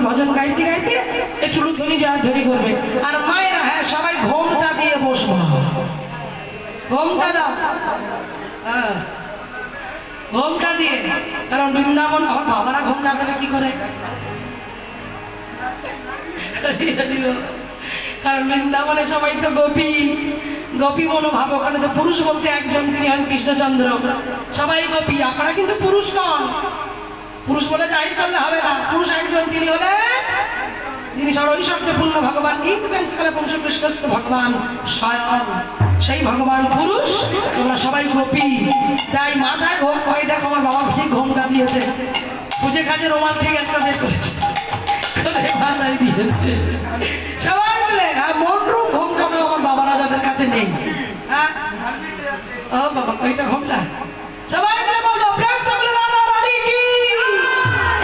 ভজন গাইতে গাইতে একটু লুধ্বনি জয়ধ্বনি করবে। আর মায়েরা হ্যাঁ সবাই ঘোমটা দিয়ে বসবো, ঘোমটা দাও, হ্যাঁ ঘোমটা দিয়ে, কারণ বৃন্দাবন আমার বাবারা ঘোমটা দেবে কি করে, কারণ বৃন্দাবনে সবাই তো গোপী, গোপী মনোভাব। ওখানে তো পুরুষ বলতে একজন, তিনি হন কৃষ্ণচন্দ্র, সবাই গোপী। আপনারা কিন্তু পুরুষ নন, পুরুষ বলে জাহির করলে হবে না। পুরুষ একজন, তিনি হলেন যিনি সর্বৈশ্বর্যপূর্ণ ভগবান ইন্দ্রকালে পুরুষ কৃষ্ণস্থ ভগবান স্বয়ং, সেই ভগবান পুরুষ। তোমরা সবাই গোপী, তাই মাথায় ঘোম হয়। দেখো আমার বাবা ঠিক ঘোমটা দিয়েছে, পুজো কাজে রোমান্টিক একটা বের করেছে, মাথায় দিয়েছে সবাই মিলে। হ্যাঁ মনরূপ ঘোমটা দাও আমার বাবারা যাদের কাছে নেই। হ্যাঁ ও বাবা ওইটা ঘোমটা সবাই মিলে বলবো প্রেম সে বলে রাধা রানী কি,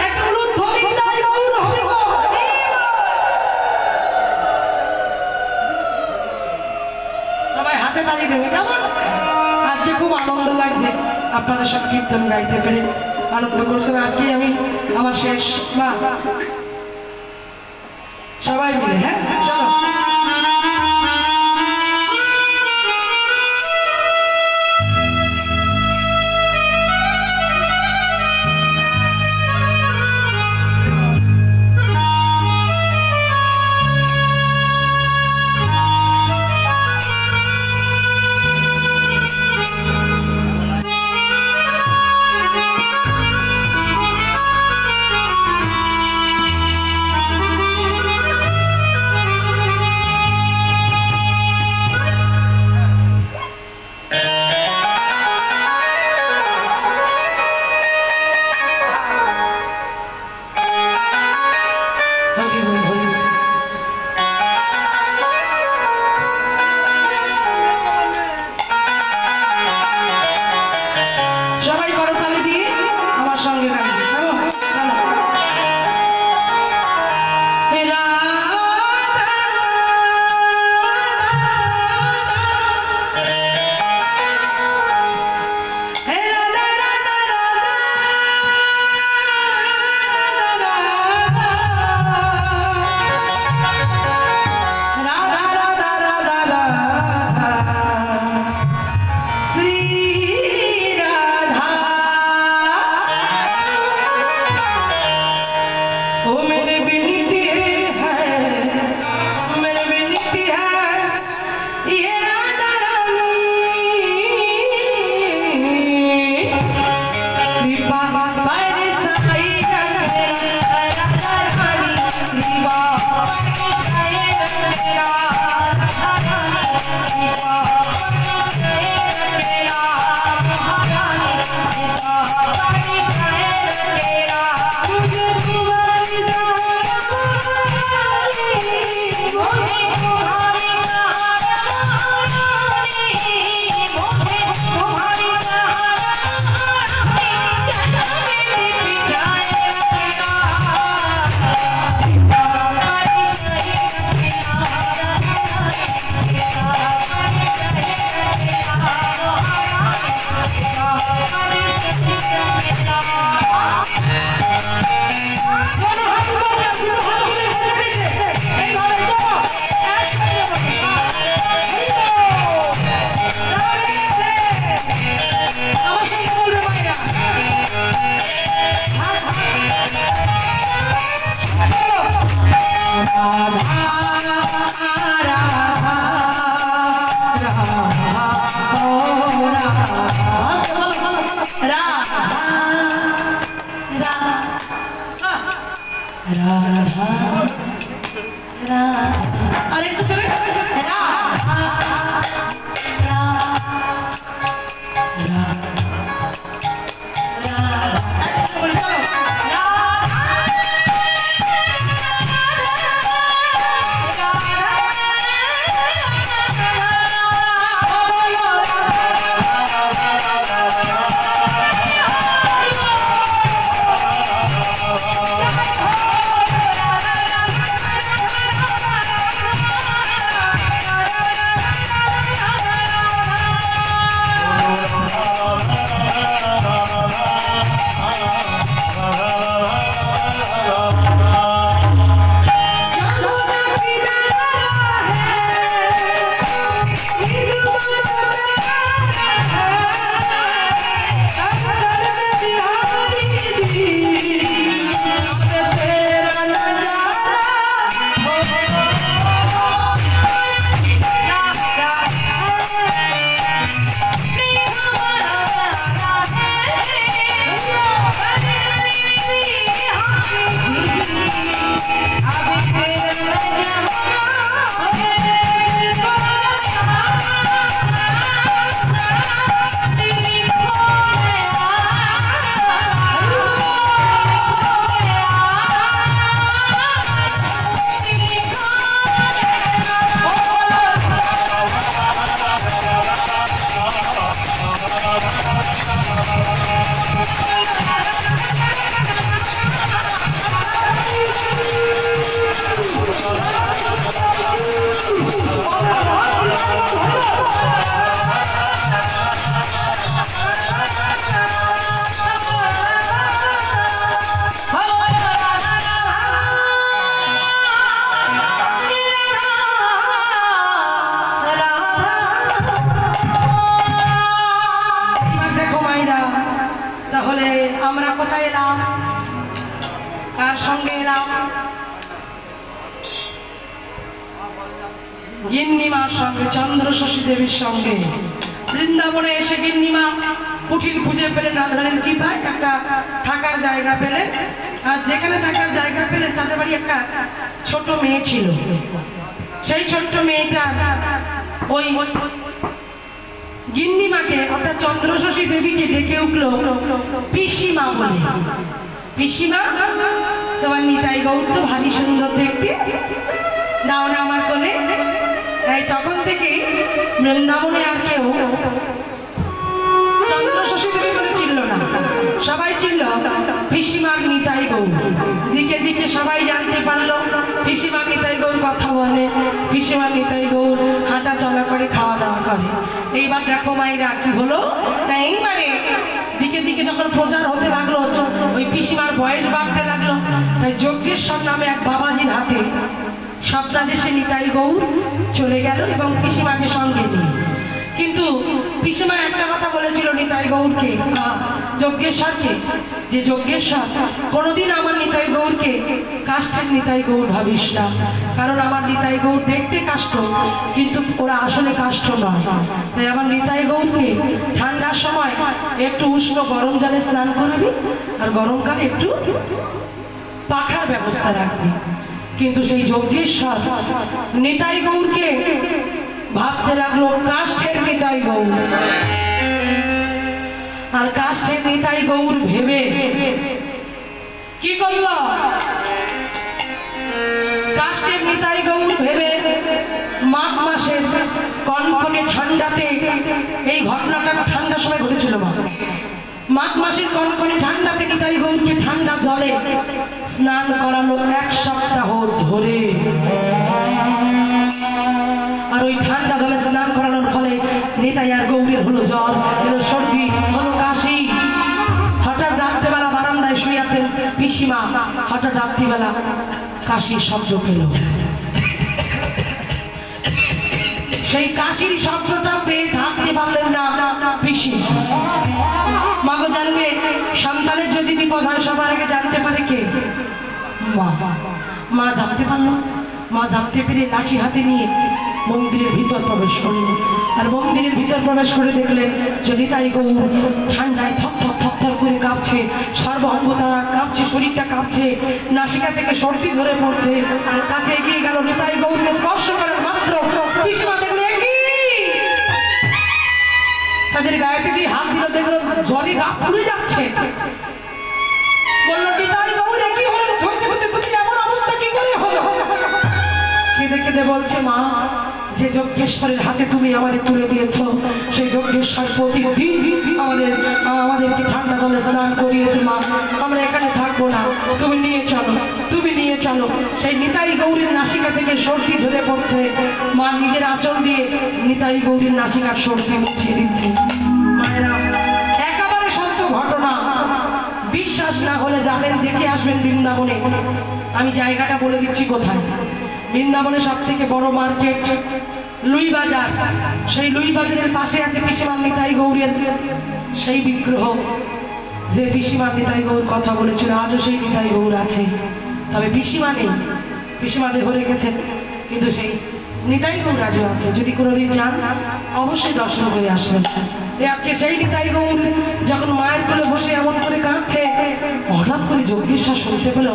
একটু লুধ্বনি দাও গৌর হরিব। সবাই হাতে তালি দেবে কেমন? আজকে খুব আনন্দ লাগছে আপনাদের সব কীর্তন গাইতে পেরে, আনন্দ করছেন। আজকে আমি আমার শেষ বা সবাই মিলে। হ্যাঁ চলো গিন্নিমার সঙ্গে চন্দ্রশশী দেবীর সঙ্গে বৃন্দাবনে এসে গিন্নিমা কুঠির খুঁজে পেলেন, রাধারানীর কৃপায় একটা থাকার জায়গা পেলেন। আর যেখানে থাকার জায়গা পেলেন তাদের বাড়ি একটা ছোট মেয়ে ছিল। সেই ছোট্ট মেয়েটা ওই গিন্নিমাকে অর্থাৎ চন্দ্রশশী দেবীকে ডেকে উঠলো পিসিমা বলে। পিসিমা, তোমার নিতাই গৌর তো ভারী সুন্দর দেখতে, দাও না আমার কোলে। তাই তখন থেকে বৃন্দাবনে আর কেউ চন্দ্রশশী দেবী বলে চিনল না, সবাই চিনল পিসিমার নিতাই গৌর। দিকে দিকে সবাই জানতে পারলো পিসিমার নিতাই গৌর কথা বলে, পিসিমার নিতাই গৌর হাঁটা চলা করে, খাওয়া দাওয়া করে। এইবার দেখো মায়েরা কি হলো না, এইবারে দিকে দিকে যখন প্রচার হতে লাগলো, ওই পিসিমার বয়স বাড়তে লাগলো। তাই যজ্ঞেশ্বর নামে এক বাবাজির হাতে স্বপ্নাদেশে নিতাই গৌর চলে গেল এবং পিসিমাকে সঙ্গে নিয়ে। কিন্তু পিসিমা একটা কথা বলেছিল নিতাই গৌরকে, যজ্ঞেশ্বরকে, যে যজ্ঞেশ্বর কোনোদিন আমার নিতাই গৌরকে কাষ্ঠের নিতাই গৌর ভাবিস না, কারণ আমার নিতাই গৌর দেখতে কাষ্ঠ কিন্তু ওরা আসলে কাষ্ঠ নয়। তাই আমার নিতাই গৌরকে ঠান্ডার সময় একটু উষ্ণ গরম জলে স্নান করাবি, আর গরমকালে একটু পাখার ব্যবস্থা রাখবি। কিন্তু সেই যজ্ঞেশ্বর নিতাই গৌরকে ভাবতে লাগলো কাষ্ঠের নিতাই গৌর। আর কাষ্ঠের নিতাই গৌর ভেবে কি করলো, কাষ্ঠের নিতাই গৌর ভেবে মাঘ মাসের কনকনে ঠান্ডাতে, এই ঘটনাটা ঠান্ডার সময় ঘটেছিল, মাঘ মাসের কনকনে ঠান্ডাতে নিতাই গৌরকে ঠান্ডা জলে স্নান করালো 1 সপ্তাহ ধরে। আর ওই ঠান্ডা জলে স্নান করানোর ফলে নিতাই আর গৌরীর হলো জ্বর, হলো সর্দি, হলো কাশি। হঠাৎ রাত্রেবেলা বারান্দায় শুয়ে আছেন পিসিমা, হঠাৎ রাত্রিবেলা কাশির শব্দ পেল। সেই কাশির শব্দটা পেয়ে থাকতে পারলেন না পিসিমা। মাগো জানবে, সন্তানের যদি বিপদ হয় সবার আগে জানতে পারে কে? মা। মা জানতে পারলো। মা জানতে পেরে লাঠি হাতে নিয়ে মন্দিরের ভিতর প্রবেশ করলেন। আর মন্দিরের ভিতর প্রবেশ করে দেখলেন যে নিতাই গৌর ঠান্ডায় থরথর থরথর করে কাঁপছে, সর্বাঙ্গ তারা কাঁপছে, শরীরটা কাঁপছে, নাসিকা থেকে সর্দি ঝরে পড়ছে। কাছে এগিয়ে গেল, নিতাই গৌরকে স্পর্শ করার মাত্র পিসিমা দেখলো তাদের গায়েতে যে হাত দিল, দেখলো জলে গা পুড়ে যাচ্ছে। বললো নিতাই গৌর কি হলো, তুমি এমন অবস্থা কি করে হলো? কেঁদে কেঁদে বলছে, মা, যে যজ্ঞেশ্বরের হাতে তুমি আমাদের তুলে দিয়েছ, সেই যজ্ঞেশ্বর প্রতিদিন আমাদেরকে ঠান্ডা জলে স্নান করিয়েছে। মা, আমরা এখানে থাকবো না, তুমি নিয়ে চলো, তুমি নিয়ে চলো। সেই নিতাই গৌরীর নাসিকা থেকে সর্দি ঝরে পড়ছে। মা নিজের আঁচল দিয়ে নিতাই গৌরীর নাসিকার সর্দি মুছিয়ে দিচ্ছে। মায়েরা, একেবারে সত্য ঘটনা, বিশ্বাস না হলে যাবেন, দেখে আসবেন বৃন্দাবনে। আমি জায়গাটা বলে দিচ্ছি কোথায়। বৃন্দাবনে সব থেকে বড় মার্কেট লুই বাজার। সেই লুই বাজারের পাশে আছে পিসিমার নিতাই গৌরের সেই বিগ্রহ, যে পিসিমার নিতাই গৌর কথা বলেছিল। আজও সেই নিতাই গৌর আছে, তবে পিসিমা নেই, পিসিমা দেহ রেখেছেন, কিন্তু সেই নিতাই গৌর আজও আছে। যদি কোনোদিন যান অবশ্যই দর্শন করে আসবেন। আজকে সেই নিতাই গৌর যখন মায়ের কোলে বসে এমন করে কাঁদছে, হঠাৎ করে যজ্ঞেশ্বর শুনতে পেল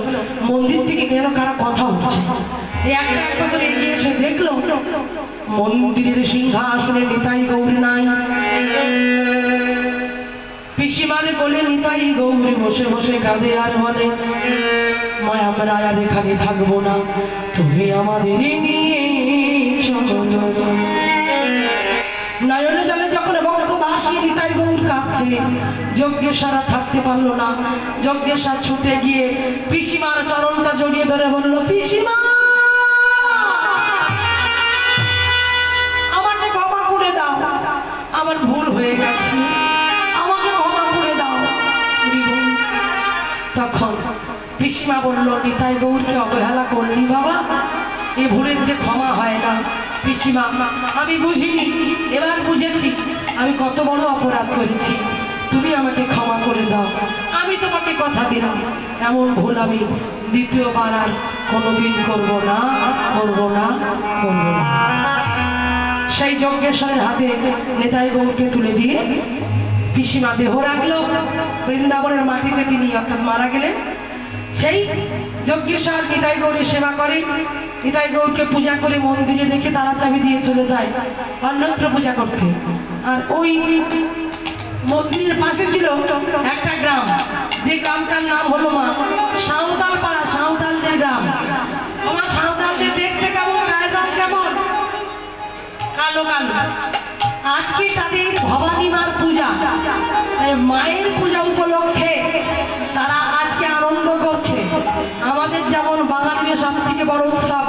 মন্দির থেকে কেন কারা কথা উঠছে। একটা একটা করে এগিয়ে এসে দেখলো মন্দিরের সিংহাসনে নিতাই গৌর নাই। পিসিমারে কোলে নিতাই গৌর বসে বসে কাঁদে আর বলে, মা, আমরা আর এখানে থাকবো না, তুমি আমাদের নিয়ে চলো। নয়নে জলে যখন বক্ষ ভাসিয়ে নিতাই গৌর কাঁদছে, যজ্ঞেশ্বর থাকতে পারলো না। যজ্ঞেশ্বর ছুটে গিয়ে পিসিমার চরণটা জড়িয়ে ধরে বলল, পিসিমা, আমাকে ক্ষমা করে দাও, আমার ভুল হয়ে গেছে, আমাকে ক্ষমা করে দাও। তখন পিসিমা বলল, নিতাই গৌরকে অবহেলা করলি বাবা, এ ভুলের যে ক্ষমা হয় না। পিসিমা, আমি বুঝিনি, এবার বুঝেছি আমি কত বড় অপরাধ করেছি, তুমি আমাকে ক্ষমা করে দাও। আমি তোমাকে কথা দিলাম এমন ভুল আমি দ্বিতীয়বার আর কোনোদিন করব না করব না করব না। সেই যজ্ঞেশ্বরের হাতে নিতাই গৌরকে তুলে দিয়ে পিসিমা দেহ রাখলো বৃন্দাবনের মাটিতে, তিনি অর্থাৎ মারা গেলেন। সেই যজ্ঞেশ্বর নিতাই গৌরের সেবা করে, নিতাই গৌরকে পূজা করে মন্দিরে রেখে তারা চাবি দিয়ে চলে যায় অন্যত্র পূজা করতে। আর ওই মন্দিরের পাশে ছিল একটা গ্রাম, যে গ্রামটার নাম হলো মা সাঁওতাল পাড়া, সাঁওতালদের গ্রাম। তোমার সাঁওতালদের দেখতে কেমন, গায়ের রং কেমন? কালো কালো। আজকে তাদের ভবানী মার পূজা, মায়ের পূজা উপলক্ষে তারা আজকে আনন্দ করছে। আমাদের যেমন বাঙালিদের সব থেকে বড় উৎসব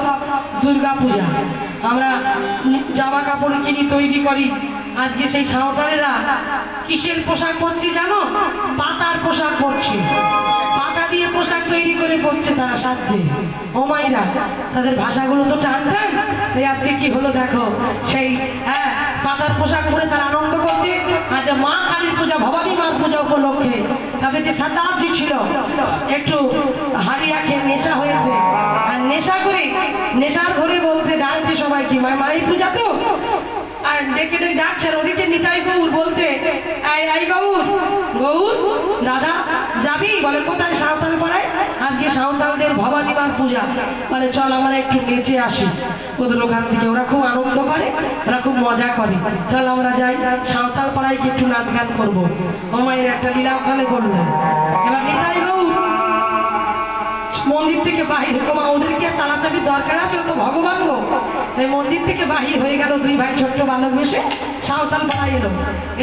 দুর্গা পূজা, আমরা জামা কাপড় কিনি, তৈরি করি। আজকে সেই সাঁওতালেরা কিসের পোশাক পরছে জানো? পাতার পোশাক পরছে, পাতা দিয়ে পোশাক তৈরি করে পরছে তারা সাজছে। ও মাইরা, তাদের ভাষাগুলো তো টান টান। তাই আজকে কি হলো দেখো, সেই পাতার পোশাক পরে তারা আনন্দ করছে। আজ মা কালীর পূজা, ভবানী মার পূজা উপলক্ষে তাদের যে সাদার্জি ছিল একটু হারিয়া খেয়ে নেশা হয়েছে, আর নেশা করে নেশার ঘরে বলছে, ডাকছে সবাইকে মায়ের পূজা তো, আর ডেকে ডেকে ডাকছে। ওদিকে নিতাই গৌর বলছে, এই গৌর, গৌর দাদা যাবি? বলে কোথায়? সাঁওতাল পাড়ায় আজকে সাঁওতালদের ভবানী মার পূজা। মানে চল আমরা একটু নেচে আসি ওদের ওখান থেকে, ওরা খুব আনন্দ করে, ওরা খুব মজা করে, চল আমরা যাই সাঁওতাল পাড়ায় একটু নাচ গান করবো। ও মায়ের একটা লীলা ওখানে করলেন। এবার নিতাই গৌর মন্দির থেকে বাহির, ওদেরকে তালা চাবির দরকার আছে, তো ভগবান গো। তাই মন্দির থেকে বাহির হয়ে গেল, দুই ভাই ছোট্ট বালক বেশে সাঁওতাল পাড়ায় এলো।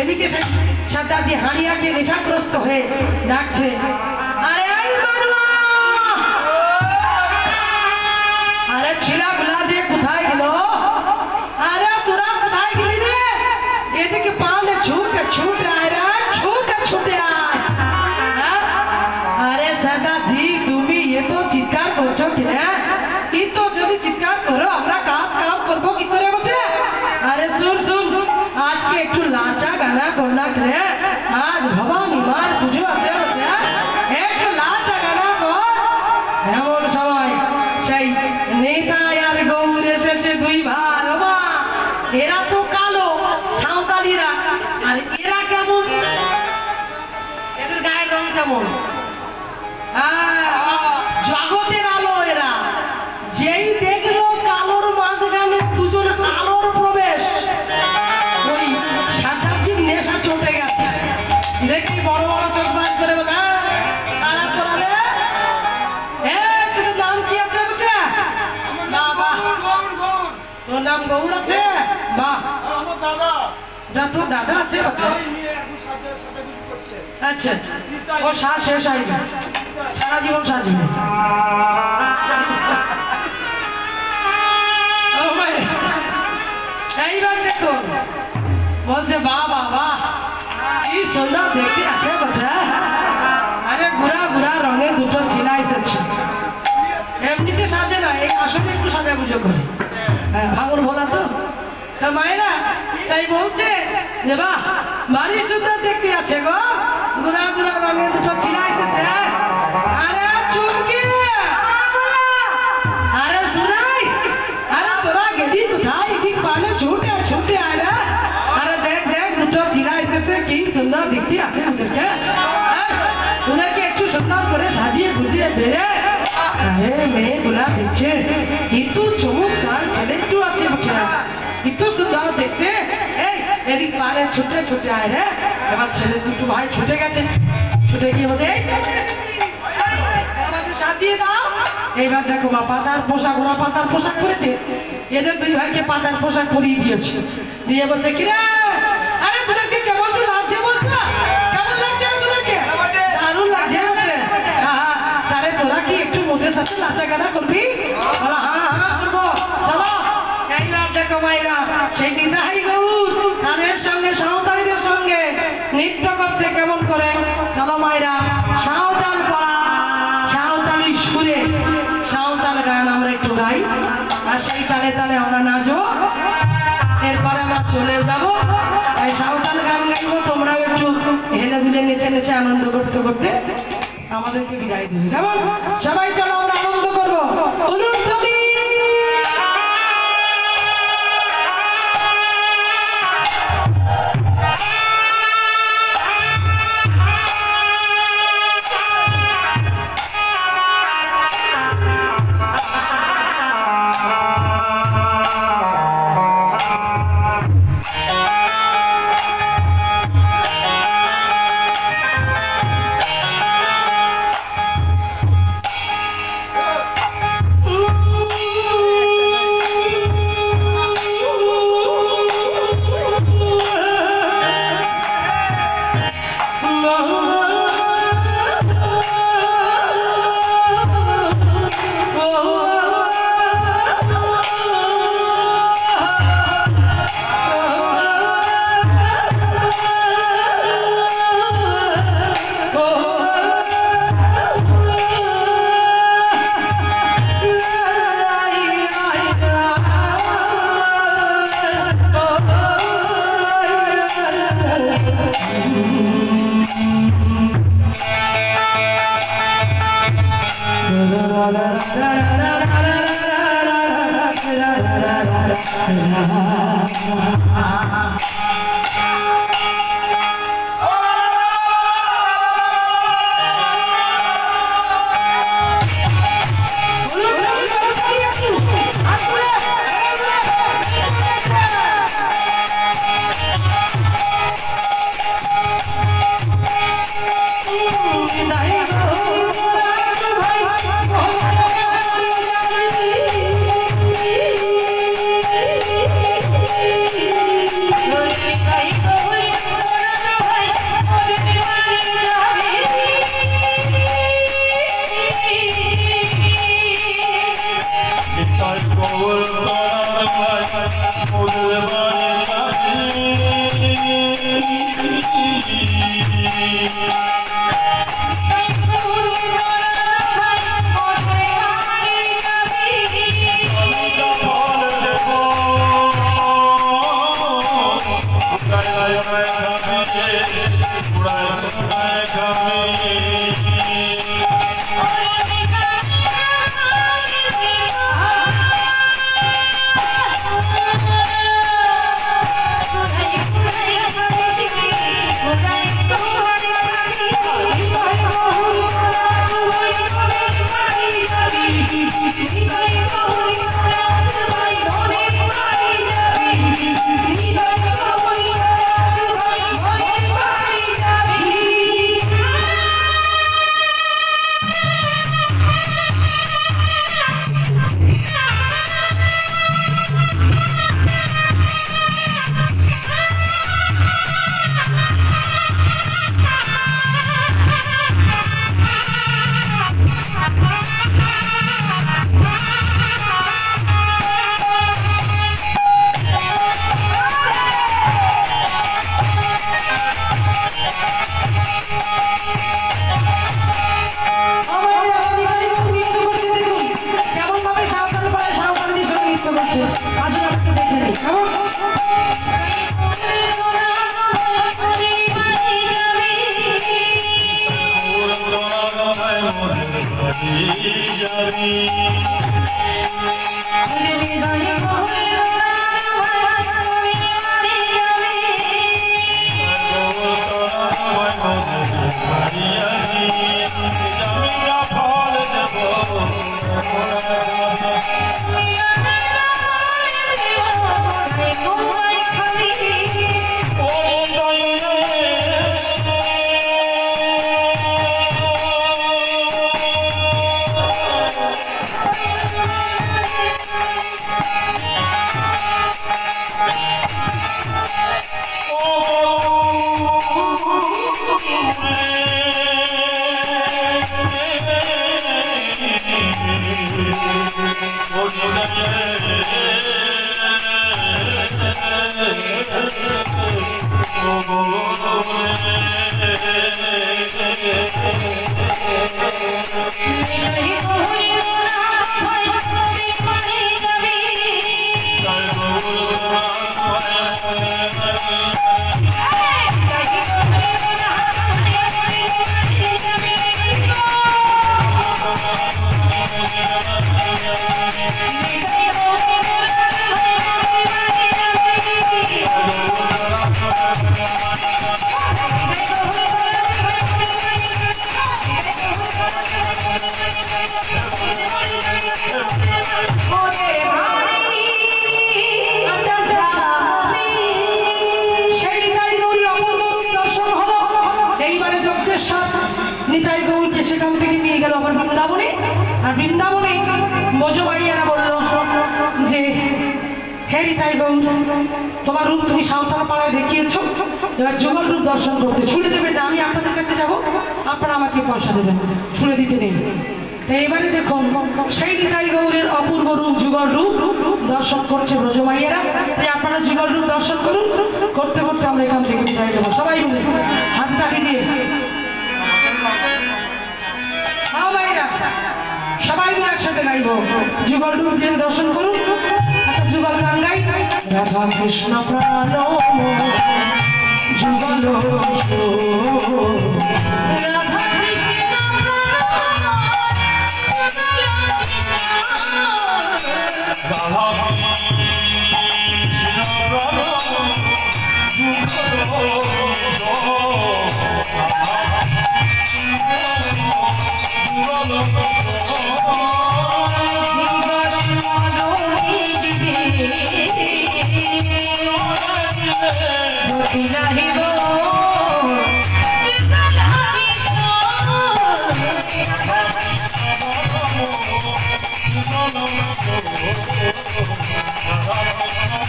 এদিকে সাদাজি হারিয়াকে নেশাগ্রস্ত হয়ে ডাকছে, আরে আরে ছিলাগুলা যে কোথায় গেল? আরে তোরা কোথায় গেলি রে? এদিকে পালে ছুটে ছুটে আয় রে, ছুটে ছুটে আয়। আরে সাদাজি তুমি এ তো চিৎকার করছো কি রে? কি তো যদি চিৎকার করো আমরা কাজ কাম করবো কি করে বটে? আরে শুন শুন, আজকে একটু লাচা গানা করনা রে, আজ ভবানী মার পুজো আছে বটে, একটু লাচা গানা কর। এমন সময় সেই নিতাই আর গৌর এসেছে, দুই ভাই। বাবা এরা তো কালো সাঁওতালিরা, আর এরা কেমন? এদের গায়ের রং কেমন? জগতের আলো এরা। যেই দেখলো কালোর মাঝখানে দুজন আলোর প্রবেশ, ওই সাদাজির নেশা চটে গেছে। দেখি বড় বড় চোখ বাজ করে বলে, তারা তোরালে তোর নাম কি আছে? বাবা তোর নাম গৌর আছে? বাহ, তোর দাদা আছে? আচ্ছা আচ্ছা, ও শ্বাস শেষ হয়নি, সারা জীবন সাজবে। এইবার দেখুন বলছে, বাবা বাহ কি সুন্দর দেখতে আছে বটে। আরে গুড়া গুড়া রঙে দুটো ছিলা এসেছে, এমনিতে সাজে না, এই আসলে একটু সাজা পুজো করে। হ্যাঁ ভাঙর ভোলা তো মায়েরা, তাই বলছে যে বাহ ভারী সুন্দর দেখতে আছে গো, গুড়া গুড়া রঙে দুটো ছিলা এসেছে। আরে চুমকি, আরে শুনাই, আরে তোরা গেদি কোথায়? এদিক পালে ছুটে ছুটে আয় রে। আরে দেখ দেখ দুটো ছিলা এসেছে, কি সুন্দর দেখতে আছে ওদেরকে, ওদেরকে একটু সুন্দর করে সাজিয়ে গুজিয়ে বেড়ে। আরে মেয়েগুলা দেখছে, একটু চমৎকার ছেলে একটু আছে, একটু সুন্দর দেখতে। এই এদিক পালে ছুটে ছুটে আয় রে। এবার ছেলে দুটো ভাই ছুটে গেছে, ছুটে গিয়ে বলছে সাজিয়ে দাও। এইবার দেখো মা পাতার পোশাক, ওরা পাতার পোশাক পরেছে, এদের দুই ভাইকে পাতার পোশাক পরিয়ে দিয়েছে। দিয়ে বলছে কিরা, আরে তোদেরকে কেমন লাগছে বলতো? কেমন লাগছে তোদেরকে? দারুণ লাগছে। তারে তোরা কি একটু মোদের সাথে লাচা গানা করবি? হ্যাঁ হ্যাঁ করবো, চলো। এইবার দেখো মায়েরা, সেই নিতাই গৌর তাদের সঙ্গে সাঁওতালিদের সঙ্গে নৃত্য করছে কেমন করে। চলো মায়েরা, সাঁওতাল পাড়া সাঁওতালি সুরে সাঁওতাল গান আমরা একটু গাই, আর সেই তালে তালে আমরা নাচবো। এরপরে আমরা চলে যাবো, এই সাঁওতাল গান গাইবো, তোমরাও একটু হেলে দুলে নেচে নেচে আনন্দ করতে করতে আমাদেরকে বিদায় দিবে। কেমন? সবাই চলো আমরা আনন্দ করবো। বোঝো ভাইয়ারা বলল যে হেরি তাই গো তোমার রূপ তুমি সাঁওতাল পাড়ায় দেখিয়েছো, এবার যুগল রূপ দর্শন করতে ছুড়ে দেবেন না, আমি আপনাদের কাছে যাব, আপনারা আমাকে পয়সা দেবেন, ছুড়ে দিতে নেই। তাই এবারে দেখুন সেই নিতাই গৌরের অপূর্ব রূপ যুগল রূপ দর্শন করছে ব্রজমাইয়েরা। তাই আপনারা যুগল রূপ দর্শন করুন, করতে করতে আমরা এখান থেকে বিদায় যাবো। সবাই মিলে হাত তালি দিয়ে সবাই মিলে একসাথে গাইব, যুগল রূপ দিয়ে দর্শন করুন। একটা যুগল গান গাই, রাধা কৃষ্ণ প্রাণ যুগল রাধা কৃষ্ণ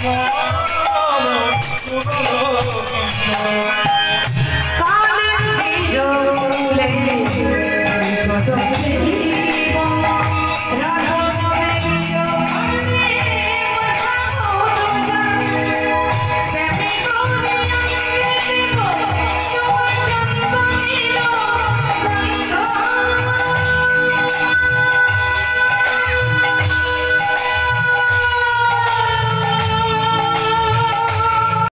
Oh